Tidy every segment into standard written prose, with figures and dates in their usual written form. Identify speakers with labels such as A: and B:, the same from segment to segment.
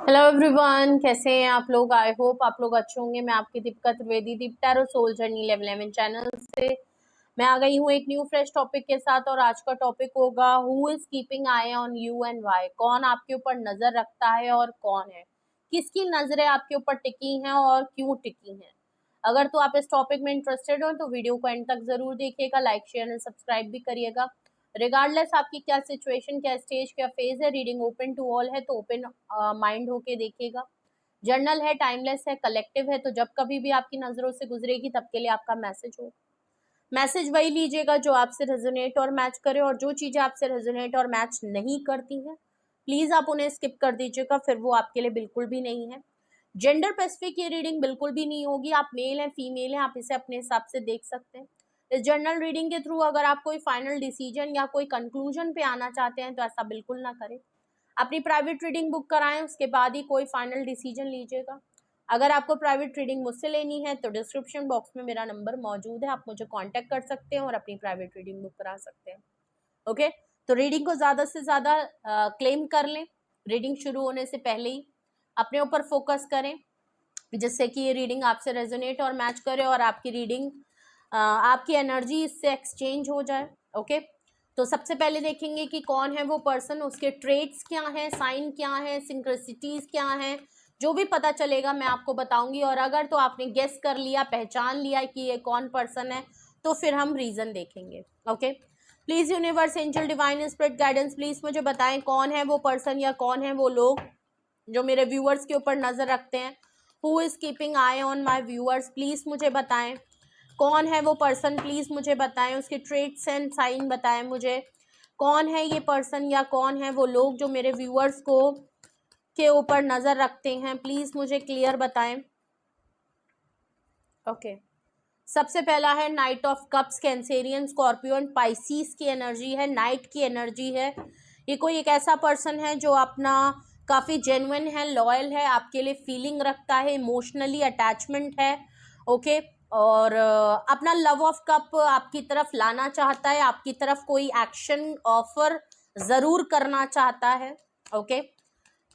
A: Hello everyone, कैसे हैं आप लोग। आई होप आप लोग अच्छे होंगे। मैं आपकी Deepika Trivedi, Deep tarot soul journey level 11 channel से मैं आ गई हूँ एक न्यू फ्रेश टॉपिक के साथ। और आज का टॉपिक होगा who is keeping eye on you and why. कौन आपके ऊपर नजर रखता है और कौन है, किसकी नजरें आपके ऊपर टिकी हैं और क्यों टिकी हैं। अगर तो आप इस टॉपिक में इंटरेस्टेड हो तो वीडियो को एंड तक जरूर देखिएगा, लाइक शेयर एंड सब्सक्राइब भी करिएगा। रिगार्डलेस आपकी क्या सिचुएशन, क्या स्टेज, क्या फेज है, रीडिंग ओपन टू ऑल है, तो ओपन माइंड होके देखिएगा। जर्नल है, टाइमलेस है, कलेक्टिव है, तो जब कभी भी आपकी नजरों से गुजरेगी तब के लिए आपका मैसेज हो। मैसेज वही लीजिएगा जो आपसे रेजोनेट और मैच करे, और जो चीजें आपसे रेजोनेट और मैच नहीं करती हैं प्लीज आप उन्हें स्किप कर दीजिएगा, फिर वो आपके लिए बिल्कुल भी नहीं है। जेंडर स्पेसिफिक ये रीडिंग बिल्कुल भी नहीं होगी। आप मेल हैं, फीमेल हैं, आप इसे अपने हिसाब से देख सकते हैं। इस जर्नल रीडिंग के थ्रू अगर आप कोई फाइनल डिसीजन या कोई कंक्लूजन पे आना चाहते हैं तो ऐसा बिल्कुल ना करें। अपनी प्राइवेट रीडिंग बुक कराएं, उसके बाद ही कोई फाइनल डिसीजन लीजिएगा। अगर आपको प्राइवेट रीडिंग मुझसे लेनी है तो डिस्क्रिप्शन बॉक्स में मेरा नंबर मौजूद है, आप मुझे कांटेक्ट कर सकते हैं और अपनी प्राइवेट रीडिंग बुक करा सकते हैं। ओके, तो रीडिंग को ज़्यादा से ज़्यादा क्लेम कर लें। रीडिंग शुरू होने से पहले ही अपने ऊपर फोकस करें, जिससे कि ये रीडिंग आपसे रेजोनेट और मैच करे और आपकी रीडिंग आपकी एनर्जी इससे एक्सचेंज हो जाए। ओके, तो सबसे पहले देखेंगे कि कौन है वो पर्सन, उसके ट्रेड्स क्या हैं, साइन क्या है, सिंक्रेसिटीज क्या हैं। जो भी पता चलेगा मैं आपको बताऊंगी, और अगर तो आपने गेस कर लिया, पहचान लिया कि ये कौन पर्सन है, तो फिर हम रीजन देखेंगे। Okay, please universe, angel, divine spirit guidance, please मुझे बताएं कौन है वो पर्सन या कौन है वो लोग जो मेरे व्यूअर्स के ऊपर नजर रखते हैं। Who is keeping eye on my viewers, please मुझे बताएं कौन है वो पर्सन, प्लीज मुझे बताएं। उसके ट्रेट्स एंड साइन बताएं मुझे। कौन है ये पर्सन या कौन है वो लोग जो मेरे व्यूअर्स को के ऊपर नजर रखते हैं, प्लीज मुझे क्लियर बताएं। ओके, सबसे पहला है knight of cups, Cancerian, Scorpion, Pisces की एनर्जी है, नाइट की एनर्जी है। ये कोई एक ऐसा पर्सन है जो अपना काफ़ी जेन्युइन है, लॉयल है, आपके लिए फीलिंग रखता है, इमोशनली अटैचमेंट है। ओके, और अपना लव ऑफ कप आपकी तरफ लाना चाहता है, आपकी तरफ कोई एक्शन ऑफर ज़रूर करना चाहता है। ओके,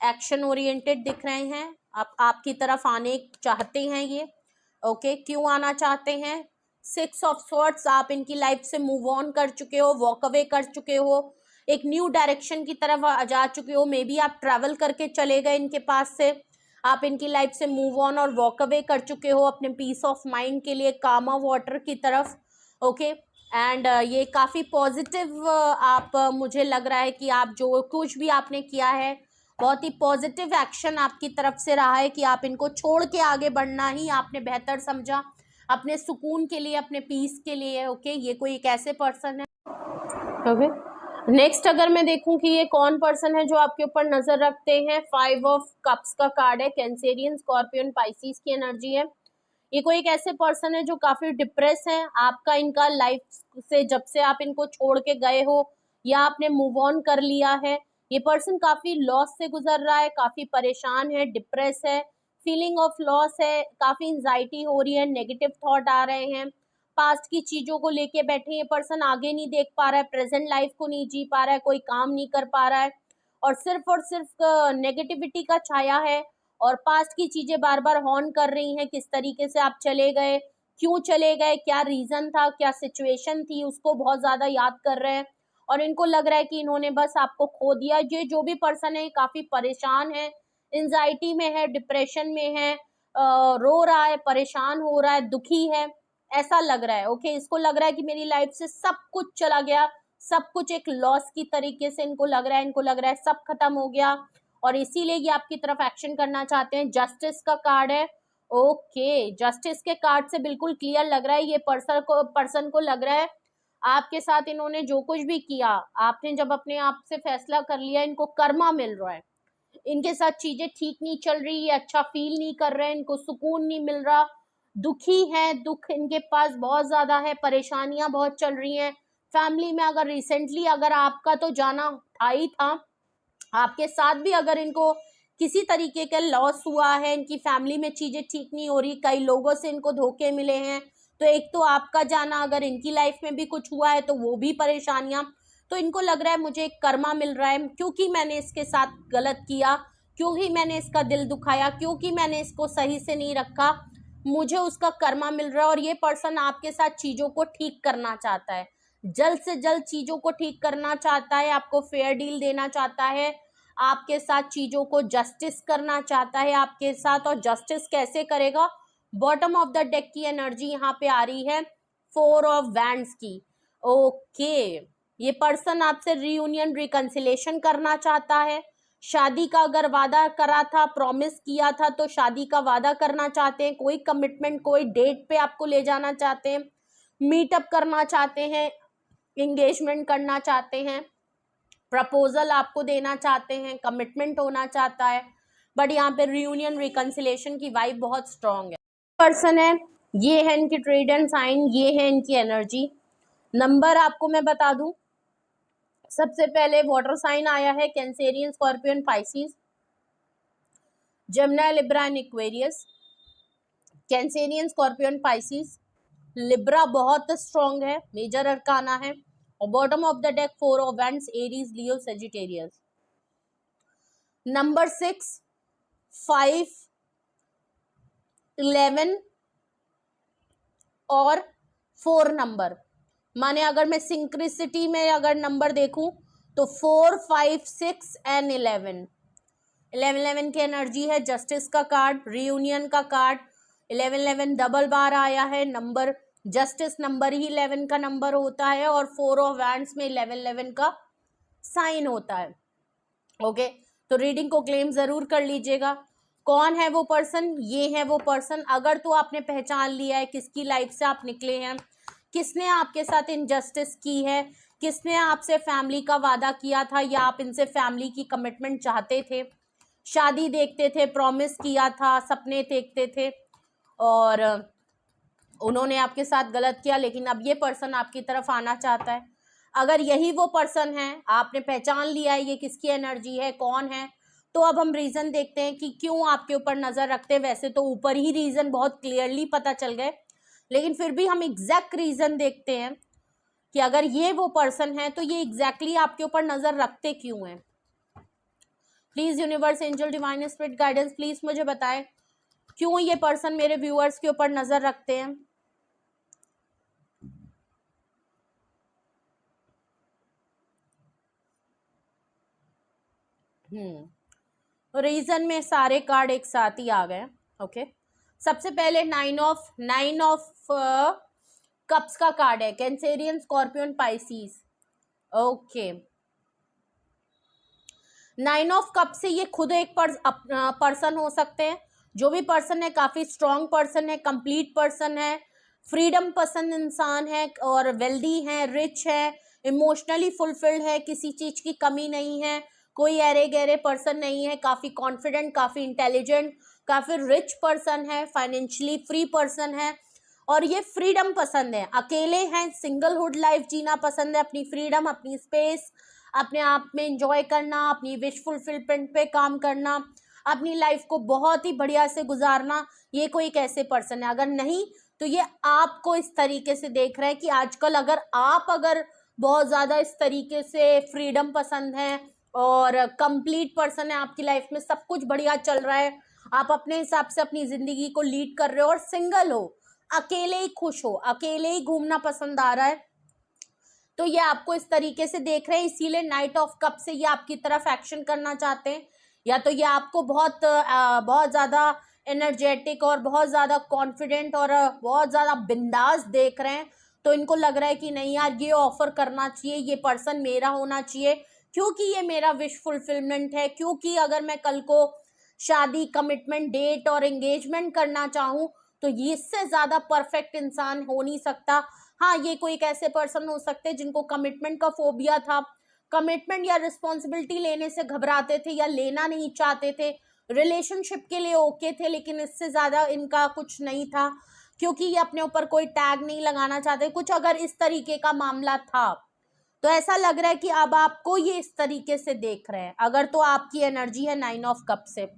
A: एक्शन ओरिएंटेड दिख रहे हैं, आपकी तरफ आने चाहते हैं ये। ओके, क्यों आना चाहते हैं? 6 ऑफ स्वॉर्ड्स, आप इनकी लाइफ से मूव ऑन कर चुके हो, वॉक अवे कर चुके हो, एक न्यू डायरेक्शन की तरफ जा चुके हो। मे बी आप ट्रैवल करके चले गए इनके पास से, आप इनकी लाइफ से मूव ऑन और वॉक अवे कर चुके हो अपने पीस ऑफ माइंड के लिए, कामा वाटर की तरफ। ओके, एंड ये काफ़ी पॉजिटिव आप मुझे लग रहा है कि आप जो कुछ भी आपने किया है बहुत ही पॉजिटिव एक्शन आपकी तरफ से रहा है कि आप इनको छोड़ के आगे बढ़ना ही आपने बेहतर समझा अपने सुकून के लिए, अपने पीस के लिए। ओके, ये कोई एक ऐसे पर्सन है। ओके, नेक्स्ट अगर मैं देखूं कि ये कौन पर्सन है जो आपके ऊपर नजर रखते हैं, 5 ऑफ कप्स का कार्ड है, कैंसेरियन, स्कॉर्पियन, पाइसीस की एनर्जी है। ये कोई एक ऐसे पर्सन है जो काफी डिप्रेस है। आपका इनका लाइफ से जब से आप इनको छोड़ के गए हो या आपने मूव ऑन कर लिया है, ये पर्सन काफी लॉस से गुजर रहा है, काफी परेशान है, डिप्रेस है, फीलिंग ऑफ लॉस है, काफी एंजाइटी हो रही है, नेगेटिव थॉट आ रहे हैं, पास्ट की चीजों को लेके बैठे ये पर्सन, आगे नहीं देख पा रहा है, प्रेजेंट लाइफ को नहीं जी पा रहा है, कोई काम नहीं कर पा रहा है, और सिर्फ नेगेटिविटी का छाया है। और पास्ट की चीजें बार बार हॉर्न कर रही हैं, किस तरीके से आप चले गए, क्यों चले गए, क्या रीजन था, क्या सिचुएशन थी, उसको बहुत ज्यादा याद कर रहे हैं। और इनको लग रहा है कि इन्होंने बस आपको खो दिया। ये जो भी पर्सन है काफी परेशान है, एंजाइटी में है, डिप्रेशन में है, रो रहा है, परेशान हो रहा है, दुखी है, ऐसा लग रहा है। ओके, इसको लग रहा है कि मेरी लाइफ से सब कुछ चला गया, सब कुछ एक लॉस की तरीके से इनको लग रहा है, इनको लग रहा है सब खत्म हो गया, और इसीलिए ये आपकी तरफ एक्शन करना चाहते हैं। जस्टिस का कार्ड है। ओके, जस्टिस के कार्ड से बिल्कुल क्लियर लग रहा है ये पर्सन को लग रहा है आपके साथ इन्होंने जो कुछ भी किया, आपने जब अपने आप से फैसला कर लिया, इनको कर्मा मिल रहा है, इनके साथ चीजें ठीक नहीं चल रही, ये अच्छा फील नहीं कर रहे हैं, इनको सुकून नहीं मिल रहा, दुखी है, दुख इनके पास बहुत ज्यादा है, परेशानियां बहुत चल रही हैं फैमिली में। अगर रिसेंटली अगर आपका तो जाना था ही था, आपके साथ भी अगर इनको किसी तरीके का लॉस हुआ है, इनकी फैमिली में चीजें ठीक नहीं हो रही, कई लोगों से इनको धोखे मिले हैं, तो एक तो आपका जाना, अगर इनकी लाइफ में भी कुछ हुआ है तो वो भी परेशानियां। तो इनको लग रहा है मुझे एक कर्मा मिल रहा है, क्योंकि मैंने इसके साथ गलत किया क्योंकि मैंने इसका दिल दुखाया, क्योंकि मैंने इसको सही से नहीं रखा, मुझे उसका कर्मा मिल रहा है। और ये पर्सन आपके साथ चीजों को ठीक करना चाहता है, जल्द से जल्द चीजों को ठीक करना चाहता है, आपको फेयर डील देना चाहता है, आपके साथ चीजों को जस्टिस करना चाहता है आपके साथ। और जस्टिस कैसे करेगा? बॉटम ऑफ द डेक की एनर्जी यहाँ पे आ रही है, 4 ऑफ वैंड्स की। ओके, ये पर्सन आपसे रीयूनियन रिकंसिलेशन करना चाहता है, शादी का अगर वादा करा था, प्रॉमिस किया था, तो शादी का वादा करना चाहते हैं, कोई कमिटमेंट, कोई डेट पे आपको ले जाना चाहते हैं, मीटअप करना चाहते हैं, एंगेजमेंट करना चाहते हैं, प्रपोजल आपको देना चाहते हैं, कमिटमेंट होना चाहता है। बट यहाँ पे रियूनियन रिकंसिलेशन की वाइब बहुत स्ट्रांग है। पर्सन है, ये है इनकी ट्रेड एंड साइन, ये है इनकी एनर्जी। नंबर आपको मैं बता दूं, सबसे पहले वाटर साइन आया है Cancerian, scorpion, Pisces, Gemini, Libra and Aquarius. Cancerian, scorpion, Pisces, Libra बहुत स्ट्रॉन्ग है, मेजर अरकाना है। और bottom of the deck 4 of wands, Aries, Leo, Sagittarius. Number 6, 5, 11 और 4 नंबर, माने अगर मैं सिंक्रिसिटी में अगर नंबर देखूं तो 4, 5, 6 एंड 11। 11 की एनर्जी है, जस्टिस का कार्ड, रियूनियन का कार्ड। 11 डबल बार आया है नंबर, जस्टिस नंबर ही 11 का नंबर होता है, और 4 ऑफ वैंड्स में 11 का साइन होता है। ओके, तो रीडिंग को क्लेम जरूर कर लीजिएगा। कौन है वो पर्सन? ये है वो पर्सन। अगर तो आपने पहचान लिया है किसकी लाइफ से आप निकले हैं, किसने आपके साथ इनजस्टिस की है, किसने आपसे फैमिली का वादा किया था, या आप इनसे फैमिली की कमिटमेंट चाहते थे, शादी देखते थे, प्रॉमिस किया था, सपने देखते थे, और उन्होंने आपके साथ गलत किया, लेकिन अब ये पर्सन आपकी तरफ आना चाहता है। अगर यही वो पर्सन है, आपने पहचान लिया है ये किसकी एनर्जी है, कौन है, तो अब हम रीजन देखते हैं कि क्यों आपके ऊपर नजर रखते हैं। वैसे तो ऊपर ही रीजन बहुत क्लियरली पता चल गए, लेकिन फिर भी हम एग्जैक्ट रीजन देखते हैं कि अगर ये वो पर्सन है तो ये एग्जैक्टली आपके ऊपर नजर रखते क्यों हैं। Please universe, angel, divine spirit guidance, please मुझे बताएं क्यों ये पर्सन मेरे व्यूअर्स के ऊपर नजर रखते हैं। रीजन में सारे कार्ड एक साथ ही आ गए। ओके, सबसे पहले 9 ऑफ कप्स का कार्ड है, Cancerian, scorpion, Pisces. Okay, 9 of cup से ये खुद एक पर्सन हो सकते हैं। जो भी पर्सन है काफी स्ट्रॉन्ग पर्सन है, कंप्लीट पर्सन है, फ्रीडम पसंद इंसान है, और वेल्दी है, रिच है, इमोशनली फुलफिल्ड है, किसी चीज की कमी नहीं है, कोई अरे गहरे पर्सन नहीं है, काफी कॉन्फिडेंट, काफी इंटेलिजेंट, काफी रिच पर्सन है, फाइनेंशियली फ्री पर्सन है, और ये फ्रीडम पसंद है, अकेले हैं, सिंगलहुड लाइफ जीना पसंद है, अपनी फ्रीडम, अपनी स्पेस, अपने आप में एंजॉय करना, अपनी विश फुलफिलमेंट पे काम करना, अपनी लाइफ को बहुत ही बढ़िया से गुजारना, ये कोई एक ऐसे पर्सन है। अगर नहीं तो ये आपको इस तरीके से देख रहे हैं कि आजकल अगर बहुत ज़्यादा इस तरीके से फ्रीडम पसंद है और कंप्लीट पर्सन है, आपकी लाइफ में सब कुछ बढ़िया चल रहा है, आप अपने हिसाब से अपनी ज़िंदगी को लीड कर रहे हो और सिंगल हो, अकेले ही खुश हो, अकेले ही घूमना पसंद आ रहा है, तो ये आपको इस तरीके से देख रहे हैं। इसीलिए नाइट ऑफ कप से ये आपकी तरफ एक्शन करना चाहते हैं, या तो ये आपको बहुत ज़्यादा एनर्जेटिक और बहुत ज़्यादा कॉन्फिडेंट और बहुत ज़्यादा बिंदास देख रहे हैं, तो इनको लग रहा है कि नहीं यार, ये ऑफर करना चाहिए, ये पर्सन मेरा होना चाहिए, क्योंकि ये मेरा विश फुलफिलमेंट है, क्योंकि अगर मैं कल को शादी, कमिटमेंट, डेट और एंगेजमेंट करना चाहूँ तो ये इससे ज़्यादा परफेक्ट इंसान हो नहीं सकता। हाँ, ये कोई एक ऐसे पर्सन हो सकते हैं जिनको कमिटमेंट का फोबिया था, कमिटमेंट या रिस्पॉन्सिबिलिटी लेने से घबराते थे या लेना नहीं चाहते थे, रिलेशनशिप के लिए ओके थे लेकिन इससे ज़्यादा इनका कुछ नहीं था, क्योंकि ये अपने ऊपर कोई टैग नहीं लगाना चाहते, कुछ अगर इस तरीके का मामला था, तो ऐसा लग रहा है कि अब आपको ये इस तरीके से देख रहे हैं। अगर तो आपकी एनर्जी है 9 ऑफ कप से,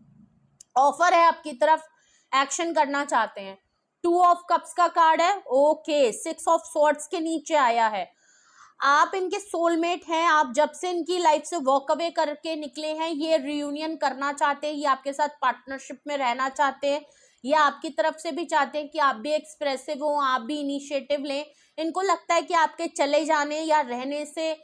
A: ऑफर है आपकी तरफ, एक्शन करना चाहते हैं। 2 ऑफ कप्स का कार्ड है, ओके, 6 ऑफ स्वॉर्ड्स के नीचे आया है। आप इनके सोलमेट हैं, आप जब से इनकी लाइफ से वॉक अवे करके निकले हैं, ये रियूनियन करना चाहते हैं, ये आपके साथ पार्टनरशिप में रहना चाहते हैं, ये आपकी तरफ से भी चाहते हैं कि आप भी एक्सप्रेसिव हो, आप भी इनिशिएटिव लें। इनको लगता है कि आपके चले जाने या रहने से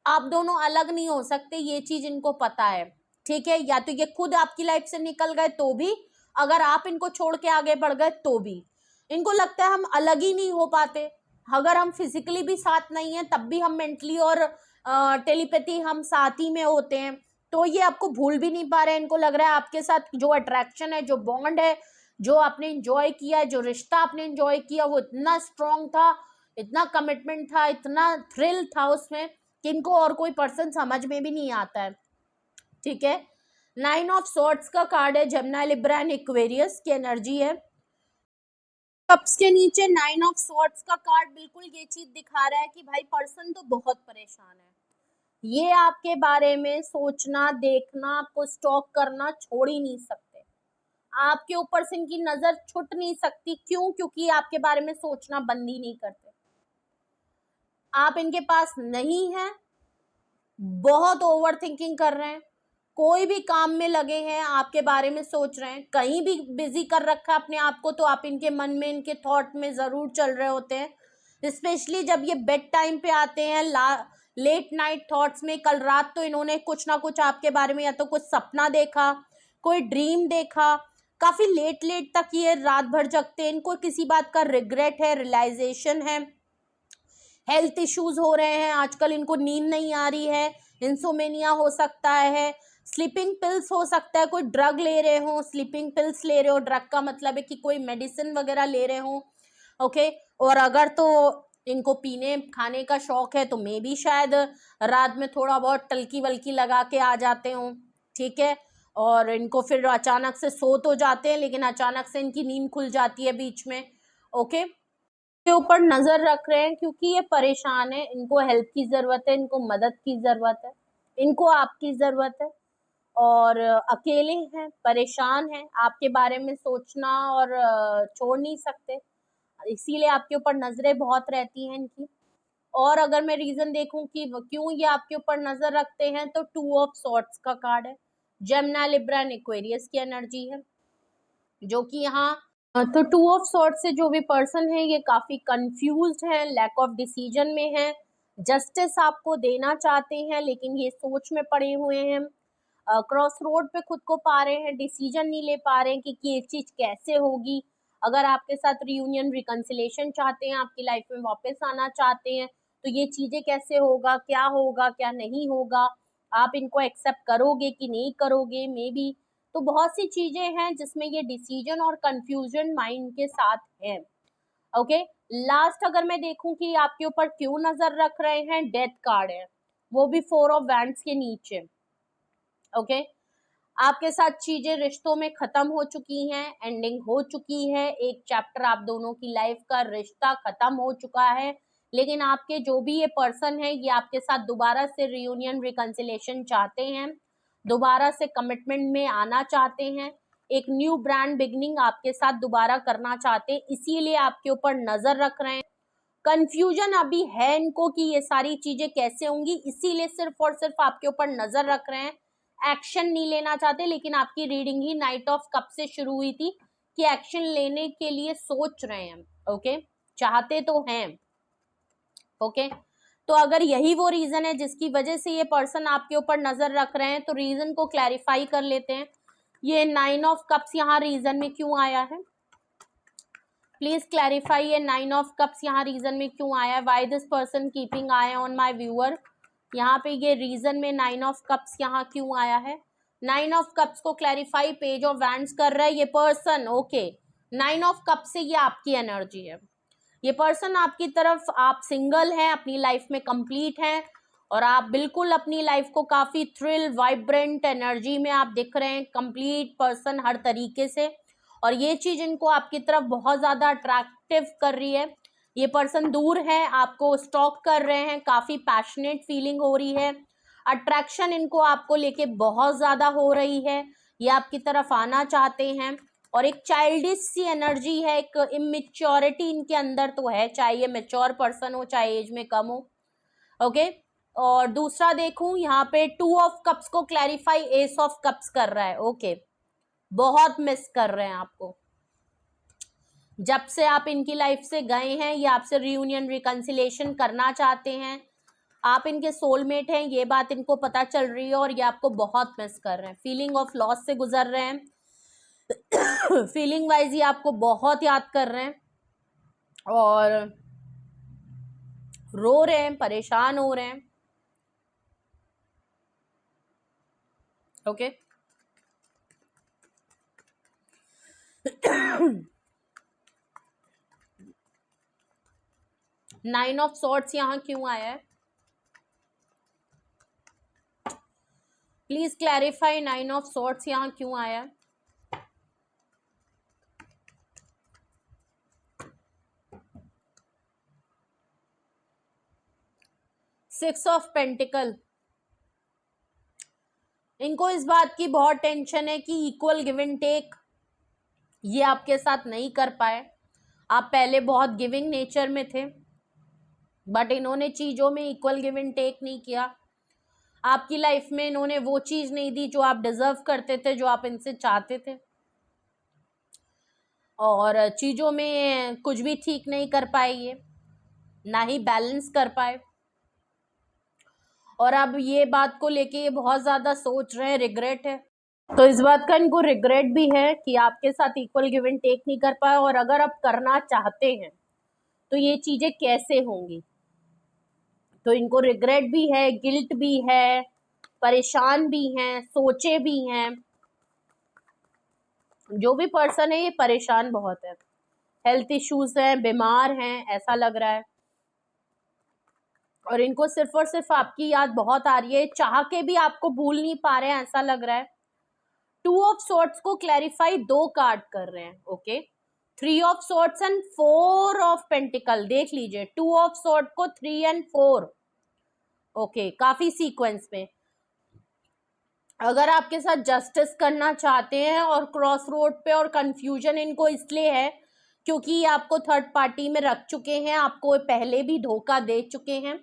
A: आप दोनों अलग नहीं हो सकते, ये चीज इनको पता है, ठीक है। या तो ये खुद आपकी लाइफ से निकल गए तो भी, अगर आप इनको छोड़ के आगे बढ़ गए तो भी। इनको लगता है हम अलग ही नहीं हो पाते, अगर हम फिजिकली भी साथ नहीं है तब भी हम मेंटली और टेलीपैथी हम साथ ही में होते हैं। तो ये आपको भूल भी नहीं पा रहे हैं। इनको लग रहा है आपके साथ जो अट्रैक्शन है, जो बॉन्ड है, जो आपने एंजॉय किया है, जो रिश्ता आपने एंजॉय किया, वो इतना स्ट्रांग था, इतना कमिटमेंट था, इतना थ्रिल था उसमें कि इनको और कोई पर्सन समझ में भी नहीं आता है, ठीक है। 9 ऑफ सॉर्ड्स का कार्ड है, जेमिनी, लिब्रा एंड एक्वेरियस की एनर्जी है। कप्स के नीचे 9 ऑफ सॉर्ड्स का कार्ड बिल्कुल ये चीज दिखा रहा है कि भाई पर्सन तो बहुत परेशान है, ये आपके बारे में सोचना, देखना, आपको स्टॉक करना छोड़ ही नहीं सकते, आपके ऊपर से इनकी नजर छुट नहीं सकती। क्यों? क्योंकि आपके बारे में सोचना बंद ही नहीं करते। आप इनके पास नहीं है, बहुत ओवर थिंकिंग कर रहे हैं, कोई भी काम में लगे हैं, आपके बारे में सोच रहे हैं, कहीं भी बिजी कर रखा है अपने आप को, तो आप इनके मन में, इनके थॉट में जरूर चल रहे होते हैं। स्पेशली जब ये बेड टाइम पे आते हैं, लेट नाइट थॉट्स में, कल रात तो इन्होंने कुछ ना कुछ आपके बारे में या तो कुछ सपना देखा, कोई ड्रीम देखा, काफी लेट लेट तक ये रात भर जगते हैं। इनको किसी बात का रिग्रेट है, रियलाइजेशन है, हेल्थ इश्यूज हो रहे हैं आजकल, इनको नींद नहीं आ रही है, इंसोमेनिया हो सकता है, स्लीपिंग पिल्स हो सकता है, कोई ड्रग ले रहे हो, स्लीपिंग पिल्स ले रहे हो, ड्रग का मतलब है कि कोई मेडिसिन वगैरह ले रहे हो, ओके। और अगर तो इनको पीने खाने का शौक है तो मे भी शायद रात में थोड़ा बहुत टलकी वलकी लगा के आ जाते हो, ठीक है। और इनको फिर अचानक से सो तो जाते हैं, लेकिन अचानक से इनकी नींद खुल जाती है बीच में, ओके। के ऊपर नजर रख रहे हैं क्योंकि ये परेशान है, इनको हेल्प की जरूरत है, इनको मदद की जरूरत है, इनको आपकी जरूरत है। और अकेले हैं, परेशान हैं, आपके बारे में सोचना और छोड़ नहीं सकते, इसीलिए आपके ऊपर नजरें बहुत रहती हैं इनकी। और अगर मैं रीजन देखूं कि क्यों ये आपके ऊपर नजर रखते हैं, तो 2 ऑफ सॉर्ड्स का कार्ड है, जेमिनी, लिब्रा एंड एक्वेरियस की एनर्जी है, जो कि यहाँ तो 2 ऑफ सॉर्ड से जो भी पर्सन है ये काफी कंफ्यूज्ड है, लैक ऑफ डिसीजन में है, जस्टिस आपको देना चाहते हैं लेकिन ये सोच में पड़े हुए हैं, क्रॉस रोड पे खुद को पा रहे हैं, डिसीजन नहीं ले पा रहे हैं कि ये चीज कैसे होगी। अगर आपके साथ रियूनियन, रिकंसिलेशन चाहते हैं, आपकी लाइफ में वापस आना चाहते हैं, तो ये चीजें कैसे होगा, क्या नहीं होगा, आप इनको एक्सेप्ट करोगे कि नहीं करोगे, मे बी। तो बहुत सी चीजें हैं जिसमें ये डिसीजन और कंफ्यूजन माइंड के साथ है, ओके। लास्ट अगर मैं देखूं कि आपके ऊपर क्यों नजर रख रहे हैं, डेथ कार्ड है, वो भी 4 ऑफ वैंड्स के नीचे, ओके। आपके साथ चीजें रिश्तों में खत्म हो चुकी हैं, एंडिंग हो चुकी है, एक चैप्टर आप दोनों की लाइफ का, रिश्ता खत्म हो चुका है, लेकिन आपके जो भी ये पर्सन है ये आपके साथ दोबारा से रियूनियन, रिकंसिलेशन चाहते हैं, दोबारा से कमिटमेंट में आना चाहते हैं, एक न्यू ब्रांड बिगनिंग आपके साथ दोबारा करना चाहते हैं, इसीलिए आपके ऊपर नजर रख रहे हैं। कंफ्यूजन अभी है इनको कि ये सारी चीजें कैसे होंगी, इसीलिए सिर्फ और सिर्फ आपके ऊपर नजर रख रहे हैं, एक्शन नहीं लेना चाहते। लेकिन आपकी reading he night of cup से शुरू हुई थी कि एक्शन लेने के लिए सोच रहे हैं, ओके, चाहते तो हैं, ओके। तो अगर यही वो रीजन है जिसकी वजह से ये पर्सन आपके ऊपर नजर रख रहे हैं, तो रीजन को क्लैरिफाई कर लेते हैं। ये 9 ऑफ कप्स यहाँ रीजन में क्यों आया है, प्लीज क्लैरिफाई, ये 9 ऑफ कप्स यहाँ रीजन में क्यों आया है, why this person keeping eye on my viewer, यहाँ पे ये रीजन में 9 ऑफ कप्स यहाँ क्यों आया है। 9 ऑफ कप्स को क्लैरिफाई पेज ऑफ वैंड्स कर रहा है ये पर्सन, ओके। 9 ऑफ कप्स से ये आपकी एनर्जी है, ये पर्सन आपकी तरफ, आप सिंगल हैं, अपनी लाइफ में कंप्लीट हैं, और आप बिल्कुल अपनी लाइफ को काफी थ्रिल, वाइब्रेंट एनर्जी में आप दिख रहे हैं, कंप्लीट पर्सन हर तरीके से, और ये चीज इनको आपकी तरफ बहुत ज्यादा अट्रैक्टिव कर रही है। ये पर्सन दूर है, आपको स्टॉक कर रहे हैं, काफी पैशनेट फीलिंग हो रही है, अट्रैक्शन इनको आपको लेके बहुत ज्यादा हो रही है, ये आपकी तरफ आना चाहते हैं, और एक चाइल्डिश सी एनर्जी है, एक इमेच्योरिटी इनके अंदर तो है, चाहे ये मेच्योर पर्सन हो चाहे एज में कम हो, ओके। और दूसरा देखूं यहाँ पे 2 ऑफ कप्स को क्लैरिफाई एस ऑफ कप्स कर रहा है। ओके, बहुत मिस कर रहे हैं आपको। जब से आप इनकी लाइफ से गए हैं, ये आपसे रियूनियन रिकंसिलेशन करना चाहते हैं, आप इनके सोलमेट हैं, ये बात इनको पता चल रही है और ये आपको बहुत मिस कर रहे हैं। फीलिंग ऑफ लॉस से गुजर रहे हैं फीलिंग वाइज ये आपको बहुत याद कर रहे हैं और रो रहे हैं, परेशान हो रहे हैं। ओके नाइन ऑफ सॉर्ड्स यहां क्यों आया है? Please clarify, nine of swords यहां क्यों आया है? सिक्स ऑफ पेंटिकल, इनको इस बात की बहुत टेंशन है कि इक्वल गिव एंड टेक ये आपके साथ नहीं कर पाए। आप पहले बहुत गिविंग नेचर में थे, बट इन्होंने चीजों में इक्वल गिव एंड टेक नहीं किया। आपकी लाइफ में इन्होंने वो चीज नहीं दी जो आप डिजर्व करते थे, जो आप इनसे चाहते थे, और चीजों में कुछ भी ठीक नहीं कर पाए, ये ना ही बैलेंस कर पाए। और अब ये बात को लेके ये बहुत ज्यादा सोच रहे हैं, रिग्रेट है। तो इस बात का इनको रिग्रेट भी है कि आपके साथ इक्वल गिव एंड टेक नहीं कर पाए, और अगर आप करना चाहते हैं तो ये चीजें कैसे होंगी। तो इनको रिग्रेट भी है, गिल्ट भी है, परेशान भी हैं, सोचे भी हैं। जो भी पर्सन है ये परेशान बहुत है, हेल्थ इश्यूज हैं, बीमार हैं, ऐसा लग रहा है। और इनको सिर्फ और सिर्फ आपकी याद बहुत आ रही है, चाह के भी आपको भूल नहीं पा रहे हैं, ऐसा लग रहा है। 2 ऑफ सॉर्ड्स को क्लैरिफाई 2 कार्ड कर रहे हैं। Okay, 3 of swords and 4 of pentacle, देख लीजिए 2 ऑफ सॉर्ड को 3 एंड 4। ओके, काफी सीक्वेंस में। अगर आपके साथ जस्टिस करना चाहते हैं और क्रॉस रोड पे, और कंफ्यूजन इनको इसलिए है क्योंकि ये आपको थर्ड पार्टी में रख चुके हैं, आपको पहले भी धोखा दे चुके हैं,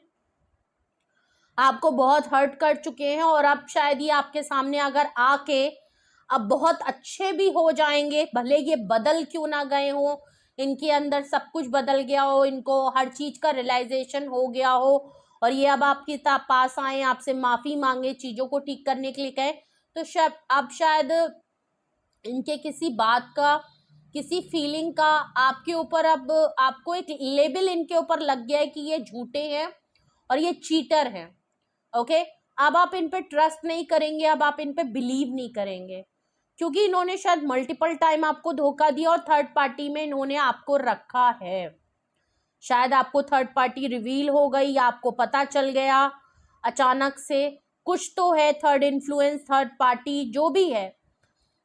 A: आपको बहुत हर्ट कर चुके हैं, और अब शायद ये आपके सामने अगर आके अब बहुत अच्छे भी हो जाएंगे, भले ये बदल क्यों ना गए हो, इनके अंदर सब कुछ बदल गया हो, इनको हर चीज का रियलाइजेशन हो गया हो, और ये अब आपके पास आए, आपसे माफी मांगे, चीजों को ठीक करने के लिए कहें, तो शायद इनके किसी बात का, किसी फीलिंग का आपके ऊपर, अब आपको एक लेबल इनके ऊपर लग गया है कि ये झूठे हैं और ये चीटर हैं। ओके, अब आप इन पे ट्रस्ट नहीं करेंगे, अब आप इन पे बिलीव नहीं करेंगे, क्योंकि इन्होंने शायद मल्टीपल टाइम आपको धोखा दिया और थर्ड पार्टी में इन्होंने आपको रखा है। शायद आपको थर्ड पार्टी रिवील हो गई, आपको पता चल गया अचानक से, कुछ तो है, थर्ड इन्फ्लुएंस, थर्ड पार्टी, जो भी है,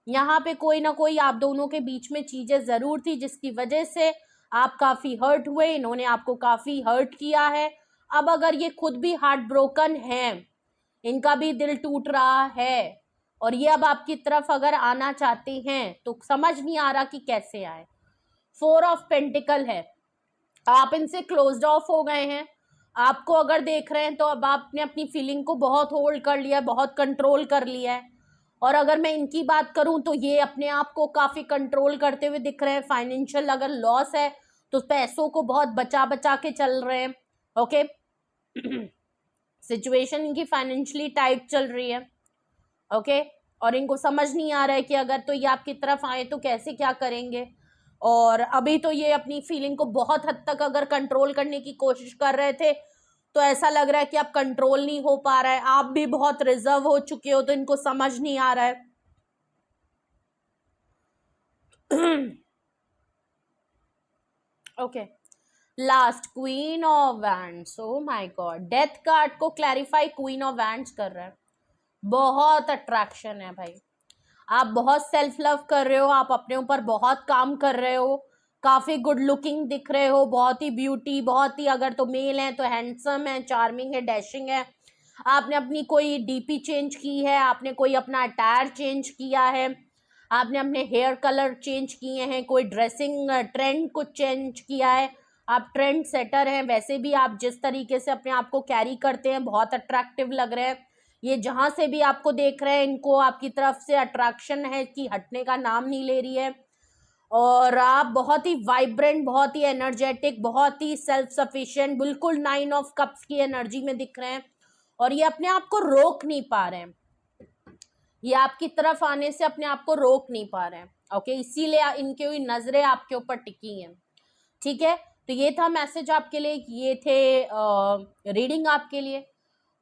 A: यहाँ पे कोई ना कोई आप दोनों के बीच में चीजें जरूर थी जिसकी वजह से आप काफी हर्ट हुए, इन्होंने आपको काफी हर्ट किया है। अब अगर ये खुद भी हार्ट ब्रोकन है, इनका भी दिल टूट रहा है, और ये अब आपकी तरफ अगर आना चाहते हैं तो समझ नहीं आ रहा कि कैसे आए। 4 ऑफ पेंटिकल है, आप इनसे क्लोज्ड ऑफ हो गए हैं, आपको अगर देख रहे हैं तो अब आपने अपनी फीलिंग को बहुत होल्ड कर लिया है, बहुत कंट्रोल कर लिया है। और अगर मैं इनकी बात करूं तो ये अपने आप को काफी कंट्रोल करते हुए दिख रहे हैं। फाइनेंशियल अगर लॉस है तो पैसों को बहुत बचा बचा के चल रहे हैं। ओके सिचुएशन इनकी फाइनेंशियली टाइट चल रही है। ओके, और इनको समझ नहीं आ रहा है कि अगर तो ये आपकी तरफ आए तो कैसे क्या करेंगे। और अभी तो ये अपनी फीलिंग को बहुत हद तक अगर कंट्रोल करने की कोशिश कर रहे थे, तो ऐसा लग रहा है कि अब कंट्रोल नहीं हो पा रहा है, आप भी बहुत रिजर्व हो चुके हो, तो इनको समझ नहीं आ रहा है। Okay, last queen of wands. Oh my God, death card को क्लैरिफाई क्वीन ऑफ वैंड्स कर रहा है। बहुत अट्रैक्शन है भाई, आप बहुत सेल्फ लव कर रहे हो, आप अपने ऊपर बहुत काम कर रहे हो, काफी गुड लुकिंग दिख रहे हो, बहुत ही ब्यूटी, बहुत ही, अगर तो मेल है तो हैंडसम है, चार्मिंग है, डैशिंग है। आपने अपनी कोई डीपी चेंज की है, आपने कोई अपना अटायर चेंज किया है, आपने अपने हेयर कलर चेंज किए हैं, कोई ड्रेसिंग ट्रेंड कुछ चेंज किया है, आप ट्रेंड सेटर हैं, वैसे भी आप जिस तरीके से अपने आप को कैरी करते हैं बहुत अट्रैक्टिव लग रहे हैं। ये जहाँ से भी आपको देख रहे हैं इनको आपकी तरफ से अट्रैक्शन है कि हटने का नाम नहीं ले रही है। और आप बहुत ही वाइब्रेंट, बहुत ही एनर्जेटिक, बहुत ही सेल्फ सफिशिएंट, बिल्कुल 9 ऑफ कप्स की एनर्जी में दिख रहे हैं और ये अपने आप को रोक नहीं पा रहे हैं, ये आपकी तरफ आने से अपने आप को रोक नहीं पा रहे हैं। ओके, इसीलिए इनकी हुई नजरें आपके ऊपर टिकी हैं। ठीक है, तो ये था मैसेज आपके लिए, ये थे रीडिंग आपके लिए।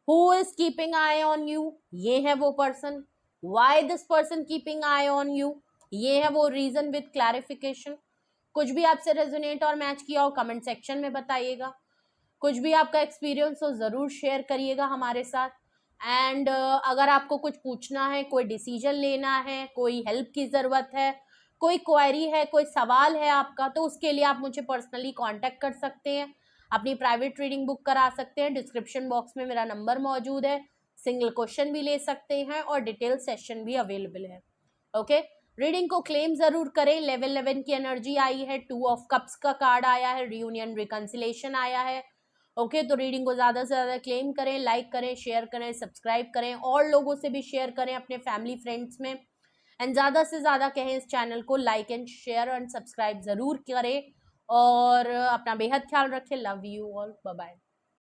A: Who is keeping eye on you, ये है वो person. Why this person keeping eye on you, ये है वो रीजन विद क्लैरिफिकेशन। कुछ भी आपसे रेजोनेट और मैच किया हो कमेंट सेक्शन में बताइएगा। कुछ भी आपका एक्सपीरियंस हो ज़रूर शेयर करिएगा हमारे साथ। एंड अगर आपको कुछ पूछना है, कोई डिसीजन लेना है, कोई हेल्प की ज़रूरत है, कोई क्वेरी है, कोई सवाल है आपका, तो उसके लिए आप मुझे पर्सनली कांटेक्ट कर सकते हैं, अपनी प्राइवेट रीडिंग बुक करा सकते हैं। डिस्क्रिप्शन बॉक्स में मेरा नंबर मौजूद है, सिंगल क्वेश्चन भी ले सकते हैं और डिटेल सेशन भी अवेलेबल है। ओके, रीडिंग को क्लेम ज़रूर करें। लेवल 11 की एनर्जी आई है, 2 ऑफ कप्स का कार्ड आया है, रियूनियन रिकन्सिलेशन आया है। ओके, तो रीडिंग को ज़्यादा से ज़्यादा क्लेम करें, लाइक करें, शेयर करें, सब्सक्राइब करें, और लोगों से भी शेयर करें अपने फैमिली फ्रेंड्स में। एंड ज़्यादा से ज़्यादा कहें इस चैनल को like and share and subscribe ज़रूर करें और अपना बेहद ख्याल रखें। Love you all, bye bye.